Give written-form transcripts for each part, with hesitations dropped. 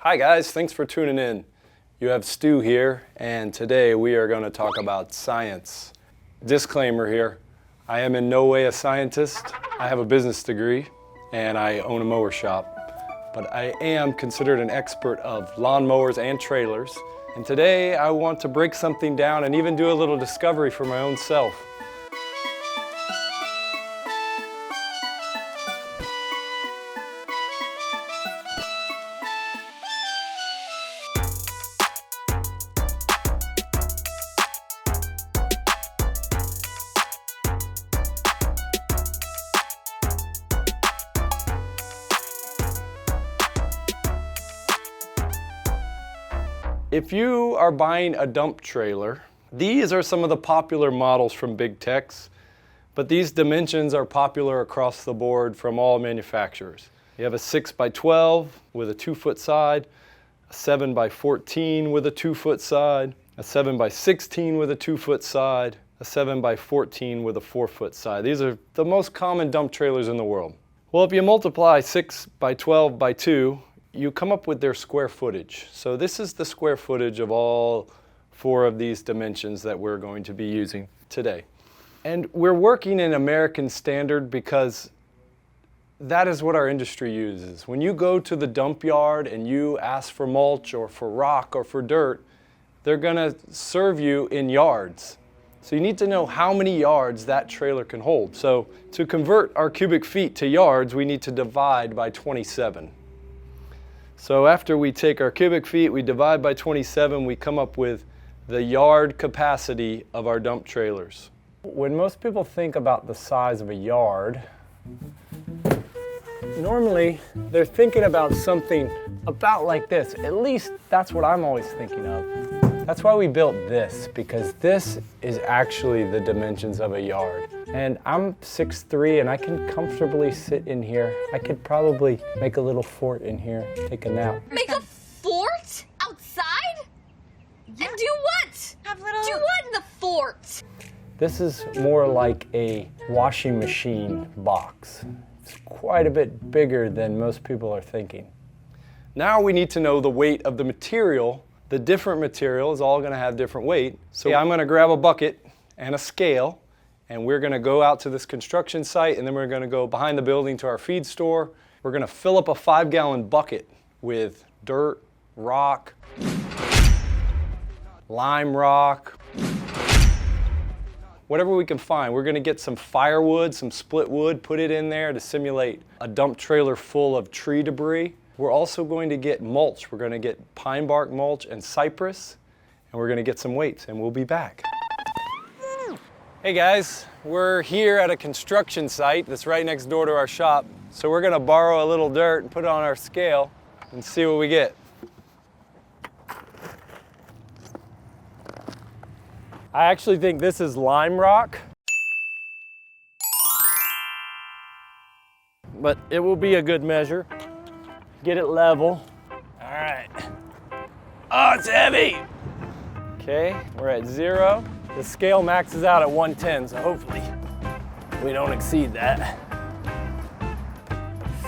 Hi guys, thanks for tuning in. You have Stu here, and today we are going to talk about science. Disclaimer here, I am in no way a scientist. I have a business degree and I own a mower shop. But I am considered an expert of lawnmowers and trailers. And today I want to break something down and even do a little discovery for my own self. If you are buying a dump trailer, these are some of the popular models from big techs, but these dimensions are popular across the board from all manufacturers. You have a 6x12 with a 2-foot side, a 7x14 with a 2-foot side, a 7x16 with a 2-foot side, a 7x14 with a 4-foot side. These are the most common dump trailers in the world. Well, if you multiply 6x12 by 2, you come up with their square footage. So this is the square footage of all 4 of these dimensions that we're going to be using today. And we're working in American standard because that is what our industry uses. When you go to the dump yard and you ask for mulch or for rock or for dirt, they're gonna serve you in yards. So you need to know how many yards that trailer can hold. So to convert our cubic feet to yards, we need to divide by 27. So after we take our cubic feet, we divide by 27, we come up with the yard capacity of our dump trailers. When most people think about the size of a yard, normally they're thinking about something about like this. At least that's what I'm always thinking of. That's why we built this, because this is actually the dimensions of a yard. And I'm 6'3" and I can comfortably sit in here. I could probably make a little fort in here, take a nap. Make a fort? Outside? Yeah. And do what? Do what in the fort? This is more like a washing machine box. It's quite a bit bigger than most people are thinking. Now we need to know the weight of the material. The different material is all going to have different weight. So I'm going to grab a bucket and a scale, and we're going to go out to this construction site, and then we're going to go behind the building to our feed store. We're going to fill up a 5-gallon bucket with dirt, rock, lime rock, whatever we can find. We're going to get some firewood, some split wood, put it in there to simulate a dump trailer full of tree debris. We're also going to get mulch. We're going to get pine bark mulch and cypress, and we're going to get some weights, and we'll be back. Hey guys, we're here at a construction site that's right next door to our shop. So we're going to borrow a little dirt and put it on our scale and see what we get. I actually think this is lime rock, but it will be a good measure. Get it level. All right. Oh, it's heavy. Okay, we're at 0. The scale maxes out at 110, so hopefully we don't exceed that.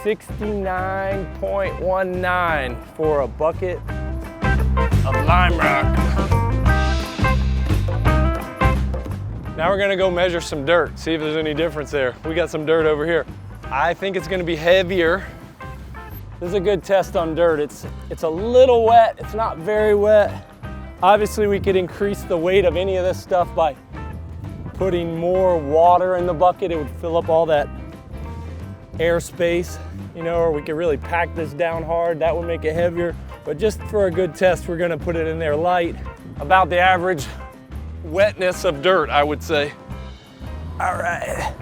69.19 for a bucket of lime rock. Now we're gonna go measure some dirt, see if there's any difference there. We got some dirt over here. I think it's gonna be heavier. This is a good test on dirt. It's a little wet, it's not very wet. Obviously we could increase the weight of any of this stuff by putting more water in the bucket. It would fill up all that airspace, you know, or we could really pack this down hard. That would make it heavier. But just for a good test, we're gonna put it in there light. About the average wetness of dirt, I would say. All right.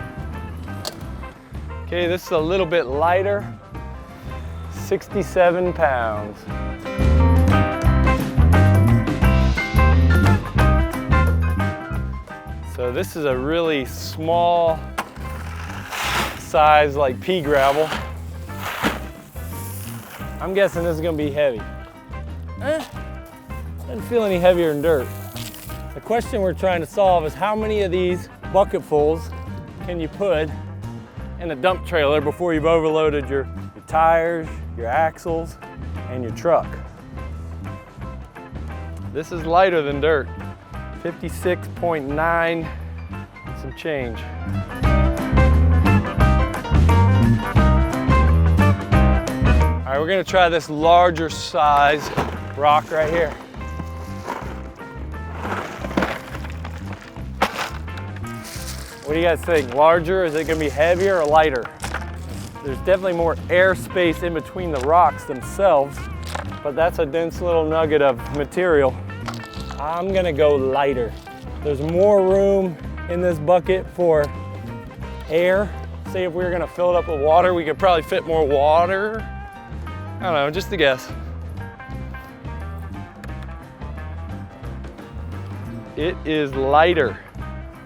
Okay, this is a little bit lighter. 67 pounds. So this is a really small size, like pea gravel. I'm guessing this is gonna be heavy. Doesn't feel any heavier than dirt. The question we're trying to solve is how many of these bucketfuls can you put in a dump trailer before you've overloaded your tires, your axles, and your truck. This is lighter than dirt. 56.9, some change. All right, we're gonna try this larger size rock right here. What do you guys think? Larger? Is it gonna be heavier or lighter? There's definitely more air space in between the rocks themselves, but that's a dense little nugget of material. I'm gonna go lighter. There's more room in this bucket for air. Say if we were gonna fill it up with water, we could probably fit more water. I don't know, just a guess. It is lighter,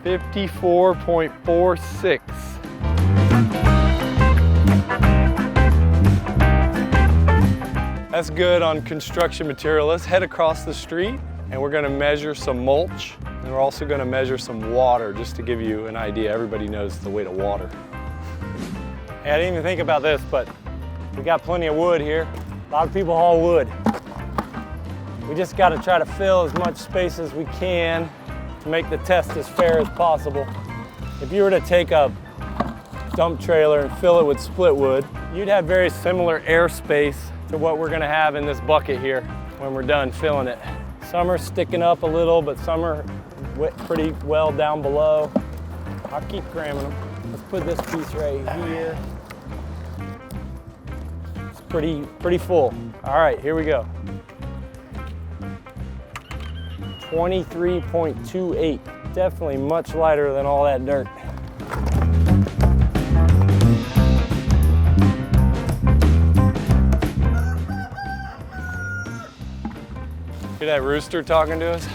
54.46. That's good on construction material. Let's head across the street and we're gonna measure some mulch, and we're also gonna measure some water, just to give you an idea. Everybody knows the weight of water. Hey, I didn't even think about this, but we got plenty of wood here. A lot of people haul wood. We just gotta try to fill as much space as we can to make the test as fair as possible. If you were to take a dump trailer and fill it with split wood, you'd have very similar air space to what we're gonna have in this bucket here when we're done filling it. Some are sticking up a little, but some are pretty well down below. I'll keep cramming them. Let's put this piece right here. It's pretty full. All right, here we go. 23.28. Definitely much lighter than all that dirt. Hear that rooster talking to us?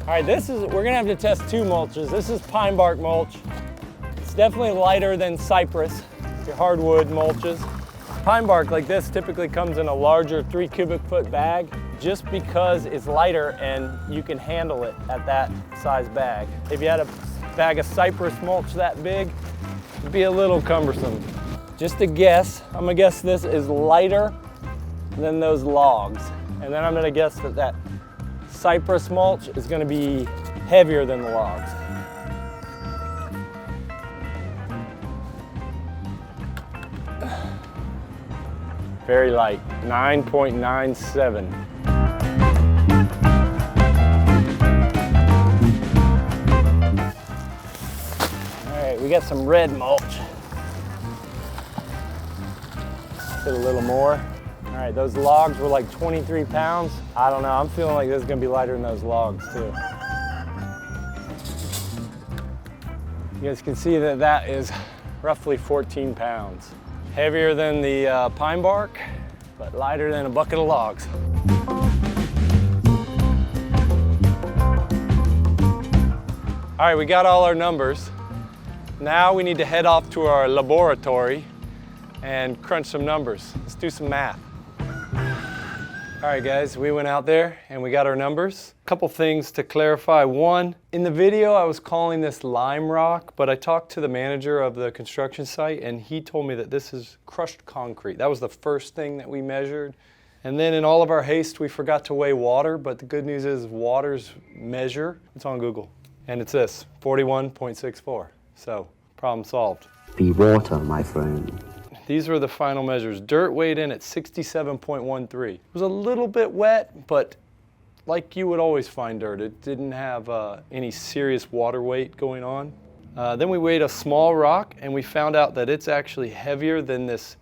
All right, we're gonna have to test two mulches. This is pine bark mulch. It's definitely lighter than cypress, your hardwood mulches. Pine bark like this typically comes in a larger 3 cubic foot bag, just because it's lighter and you can handle it at that size bag. If you had a bag of cypress mulch that big, it'd be a little cumbersome. Just a guess, I'm gonna guess this is lighter than those logs. And then I'm gonna guess that cypress mulch is gonna be heavier than the logs. Very light, 9.97. All right, we got some red mulch. Put a little more. All right, those logs were like 23 pounds. I don't know, I'm feeling like this is gonna be lighter than those logs too. You guys can see that is roughly 14 pounds. Heavier than the pine bark, but lighter than a bucket of logs. All right, we got all our numbers. Now we need to head off to our laboratory and crunch some numbers. Let's do some math. All right, guys, we went out there and we got our numbers. A couple things to clarify. One, in the video I was calling this lime rock, but I talked to the manager of the construction site and he told me that this is crushed concrete. That was the first thing that we measured. And then in all of our haste, we forgot to weigh water, but the good news is water's measure, it's on Google. And it's this, 41.64. So, problem solved. Be water, my friend. These were the final measures. Dirt weighed in at 67.13. It was a little bit wet, but like you would always find dirt, it didn't have any serious water weight going on. Then we weighed a small rock and we found out that it's actually heavier than this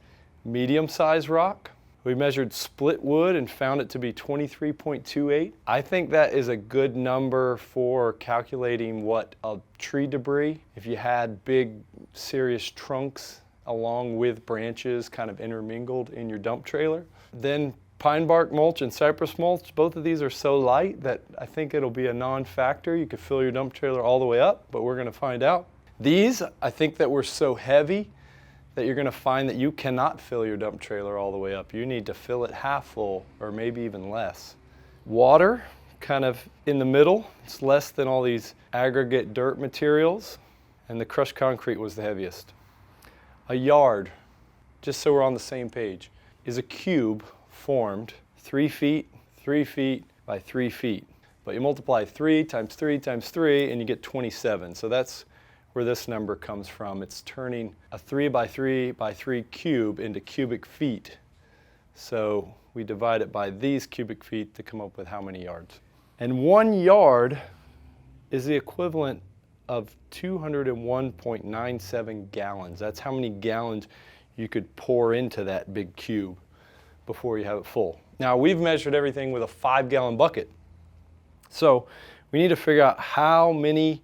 medium-sized rock. We measured split wood and found it to be 23.28. I think that is a good number for calculating what a tree debris, if you had big serious trunks along with branches kind of intermingled in your dump trailer. Then pine bark mulch and cypress mulch, both of these are so light that I think it'll be a non-factor. You could fill your dump trailer all the way up, but we're gonna find out. These, I think that were so heavy that you're gonna find that you cannot fill your dump trailer all the way up. You need to fill it half full or maybe even less. Water, kind of in the middle. It's less than all these aggregate dirt materials, and the crushed concrete was the heaviest. A yard, just so we're on the same page, is a cube formed 3 feet, 3 feet by 3 feet. But you multiply 3 times 3 times 3 and you get 27. So that's where this number comes from. It's turning a 3 by 3 by 3 cube into cubic feet. So we divide it by these cubic feet to come up with how many yards. And 1 yard is the equivalent of 201.97 gallons. That's how many gallons you could pour into that big cube before you have it full. Now we've measured everything with a 5-gallon bucket. So we need to figure out how many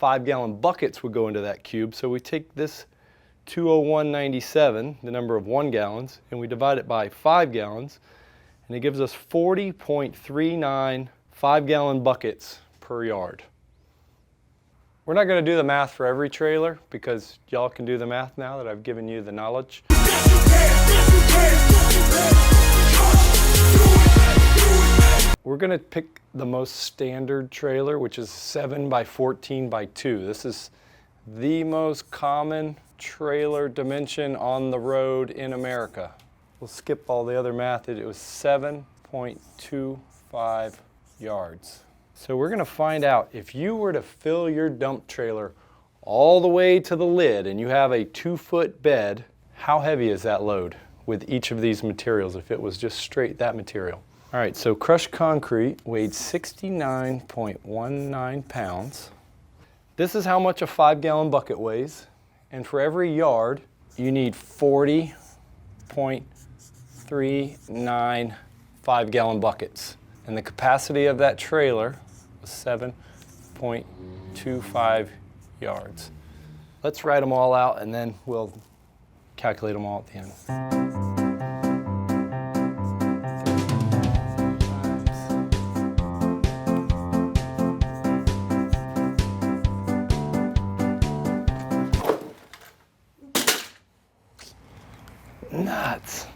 5-gallon buckets would go into that cube. So we take this 201.97, the number of 1 gallons, and we divide it by 5 gallons, and it gives us 40.39 5-gallon buckets per yard. We're not going to do the math for every trailer because y'all can do the math now that I've given you the knowledge. We're going to pick the most standard trailer, which is 7 by 14 by 2. This is the most common trailer dimension on the road in America. We'll skip all the other math. It was 7.25 yards. So we're going to find out if you were to fill your dump trailer all the way to the lid and you have a 2-foot bed, how heavy is that load with each of these materials if it was just straight that material? All right, so crushed concrete weighed 69.19 pounds. This is how much a 5-gallon bucket weighs. And for every yard, you need 40.39 5-gallon buckets. And the capacity of that trailer was 7.25 yards. Let's write them all out and then we'll calculate them all at the end. Nuts.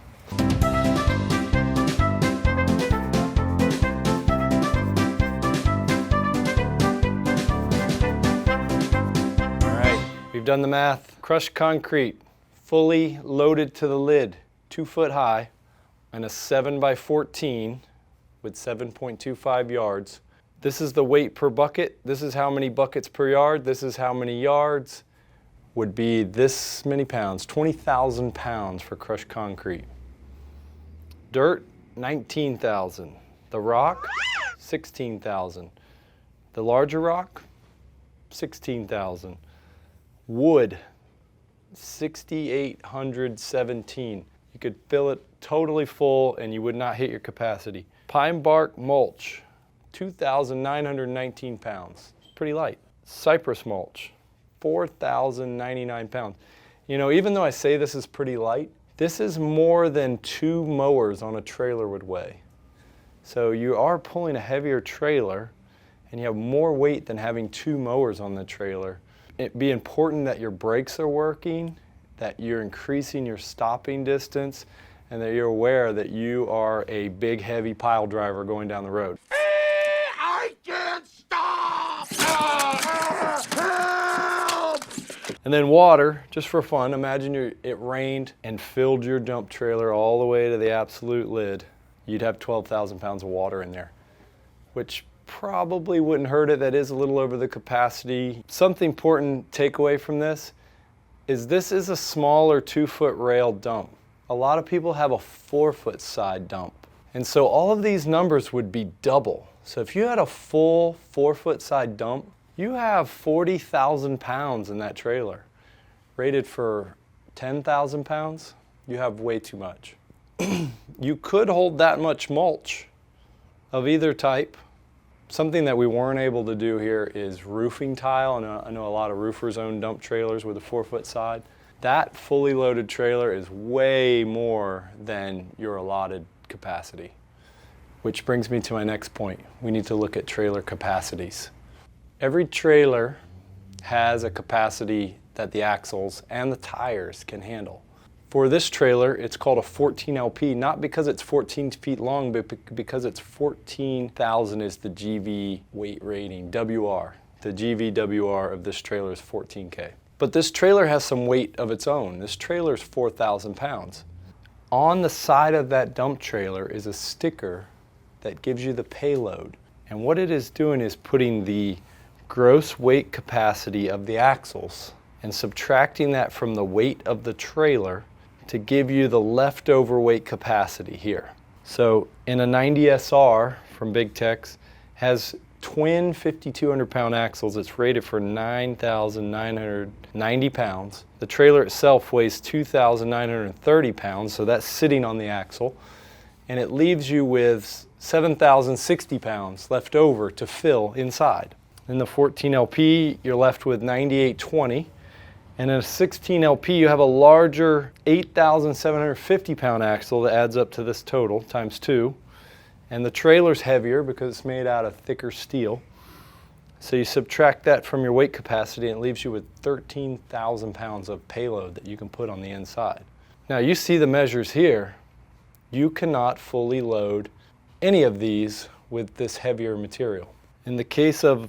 We've done the math. Crushed concrete, fully loaded to the lid, 2 foot high, and a 7 by 14 with 7.25 yards. This is the weight per bucket. This is how many buckets per yard. This is how many yards would be this many pounds, 20,000 pounds for crushed concrete. Dirt, 19,000. The rock, 16,000. The larger rock, 16,000. Wood, 6,817. You could fill it totally full and you would not hit your capacity. Pine bark mulch, 2,919 pounds. Pretty light. Cypress mulch, 4,099 pounds. You know, even though I say this is pretty light, this is more than 2 mowers on a trailer would weigh. So you are pulling a heavier trailer and you have more weight than having 2 mowers on the trailer. It'd be important that your brakes are working, that you're increasing your stopping distance, and that you're aware that you are a big, heavy pile driver going down the road. I can't stop! Help! And then water, just for fun, imagine it rained and filled your dump trailer all the way to the absolute lid. You'd have 12,000 pounds of water in there, which probably wouldn't hurt it. That is a little over the capacity. Something important takeaway from this is a smaller 2-foot rail dump. A lot of people have a 4-foot side dump. And so all of these numbers would be double. So if you had a full 4-foot side dump, you have 40,000 pounds in that trailer. Rated for 10,000 pounds, you have way too much. You could hold that much mulch of either type. Something that we weren't able to do here is roofing tile. I know a lot of roofers own dump trailers with a 4-foot side. That fully loaded trailer is way more than your allotted capacity. Which brings me to my next point. We need to look at trailer capacities. Every trailer has a capacity that the axles and the tires can handle. For this trailer, it's called a 14 LP, not because it's 14 feet long, but because it's 14,000 is the GV weight rating, WR. The GVWR of this trailer is 14K. But this trailer has some weight of its own. This trailer is 4,000 pounds. On the side of that dump trailer is a sticker that gives you the payload. And what it is doing is putting the gross weight capacity of the axles and subtracting that from the weight of the trailer to give you the leftover weight capacity here. So in a 90SR from Big Tex has twin 5,200 pound axles. It's rated for 9,990 pounds. The trailer itself weighs 2,930 pounds, so that's sitting on the axle. And it leaves you with 7,060 pounds left over to fill inside. In the 14LP, you're left with 9,820. And in a 16LP, you have a larger 8,750 pound axle that adds up to this total, times 2. And the trailer's heavier because it's made out of thicker steel. So you subtract that from your weight capacity and it leaves you with 13,000 pounds of payload that you can put on the inside. Now you see the measures here. You cannot fully load any of these with this heavier material. In the case of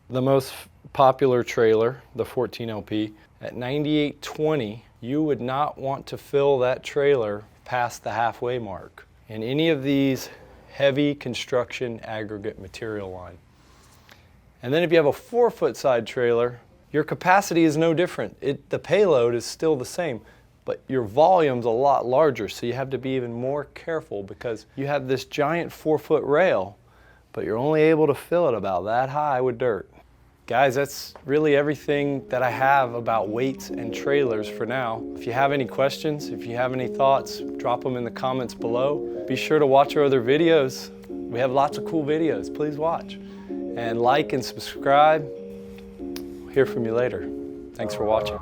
the most popular trailer, the 14LP, at 9,820, you would not want to fill that trailer past the halfway mark in any of these heavy construction aggregate material line. And then if you have a 4-foot side trailer, your capacity is no different. The payload is still the same, but your volume's a lot larger, so you have to be even more careful because you have this giant 4-foot rail, but you're only able to fill it about that high with dirt. Guys, that's really everything that I have about weights and trailers for now. If you have any questions, if you have any thoughts, drop them in the comments below. Be sure to watch our other videos. We have lots of cool videos. Please watch. And like and subscribe. Hear from you later. Thanks for watching.